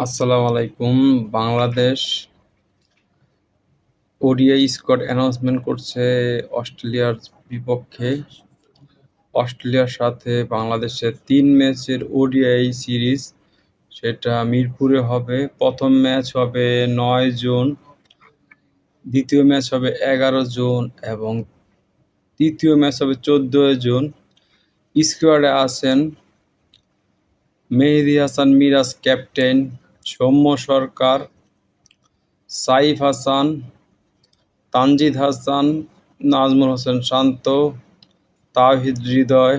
আসসালামু আলাইকুম। Bangladesh ODI squad announcement করছে অস্ট্রেলিয়ার বিপক্ষে। অস্ট্রেলিয়ার সাথে বাংলাদেশের ৩ ম্যাচের ওডিআই সিরিজ, সেটা মিরপুরে হবে। প্রথম ম্যাচ হবে ৯ জুন, দ্বিতীয় ম্যাচ হবে ১১ জুন এবং তৃতীয় ম্যাচ হবে ১৪ জুন। স্কোয়াডে আছেন মেহেদী হাসান মিরাজ ক্যাপ্টেন, সৌম্য সরকার, সাইফ হাসান, তানজিদ হাসান, নাজমুল হোসেন শান্ত, তাওহিদ হৃদয়,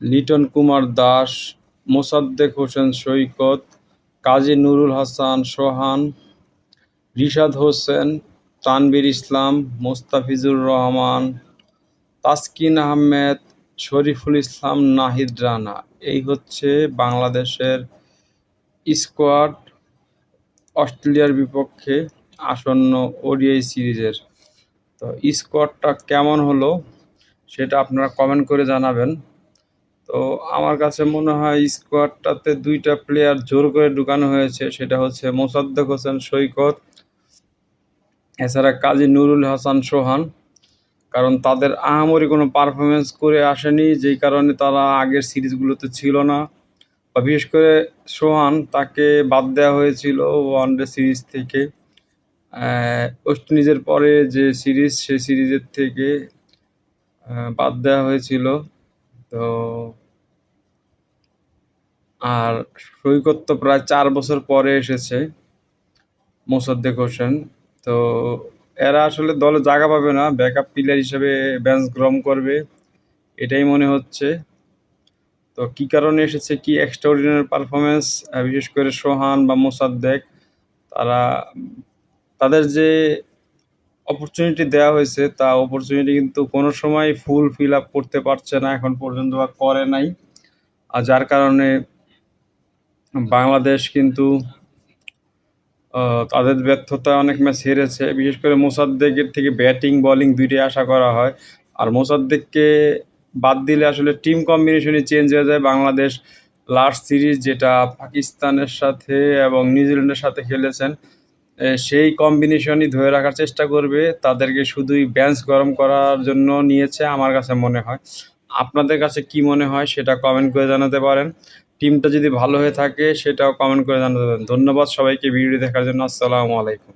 লিটন কুমার দাস, মোসাদ্দেক হোসেন সৈকত, কাজী নুরুল হাসান সোহান, রিশাদ হোসেন, তানভীর ইসলাম, মোস্তাফিজুর রহমান, তাসকিন আহমেদ, শরীফুল ইসলাম, নাহিদ রানা। এই হচ্ছে বাংলাদেশের স্কোয়াড অস্ট্রেলিয়ার বিপক্ষে আসন্ন ওডিআই সিরিজের। তো স্কোয়াডটা কেমন হলো সেটা আপনারা কমেন্ট করে জানাবেন। তো আমার কাছে মনে হয় স্কোয়াডটাতে ২টা প্লেয়ার জোর করে ঢুকানো হয়েছে, সেটা হচ্ছে মোসাদ্দেক হোসেন সৈকত, এছাড়া কাজী নুরুল হাসান সোহান। কারণ তাদের আহামরি কোনো পারফরমেন্স করে আসেনি, যেই কারণে তারা আগের সিরিজগুলোতে ছিল না। বা বিশেষ করে সোহান, তাকে বাদ দেওয়া হয়েছিল ওয়ানডে সিরিজ থেকে। ওয়েস্ট ইন্ডিজের পরে যে সিরিজ, সেই সিরিজের থেকে বাদ দেওয়া হয়েছিল। তো আর সৈকত তো প্রায় ৪ বছর পরে এসেছে, মোসাদ্দেক হোসেন। তো এরা আসলে দলে জায়গা পাবে না, ব্যাকআপ প্লেয়ার হিসেবে বেঞ্চ গ্রহণ করবে, এটাই মনে হচ্ছে। তো কী কারণে এসেছে, কি এক্সট্রাঅর্ডিনারি পারফরমেন্স, বিশেষ করে সোহান বা মোসাদ্দেক, তারা তাদের যে অপরচুনিটি দেওয়া হয়েছে, তা অপরচুনিটি কিন্তু কোনো সময় ফুল ফিল আপ করতে পারছে না, এখন পর্যন্ত বা করে নাই। আর যার কারণে বাংলাদেশ কিন্তু তাদের ব্যর্থতায় অনেক ম্যাচ হেরেছে। বিশেষ করে মোসাদ্দেকের থেকে ব্যাটিং বোলিং দুইটাই আশা করা হয়। আর মোসাদ্দেককে বাদ দিলে আসলে টিম কম্বিনেশনই চেঞ্জ হয়ে যায়। বাংলাদেশ লাস্ট সিরিজ, যেটা পাকিস্তানের সাথে এবং নিউজিল্যান্ডের সাথে খেলেছেন, সেই কম্বিনেশনই ধরে রাখার চেষ্টা করবে। তাদেরকে শুধুই বেঞ্চ গরম করার জন্য নিয়েছে আমার কাছে মনে হয়। আপনাদের কাছে কি মনে হয় সেটা কমেন্ট করে জানাতে পারেন। টিমটা যদি ভালো হয়ে থাকে সেটাও কমেন্ট করে জানাতে পারেন। ধন্যবাদ সবাইকে ভিডিওটি দেখার জন্য। আসসালামু আলাইকুম।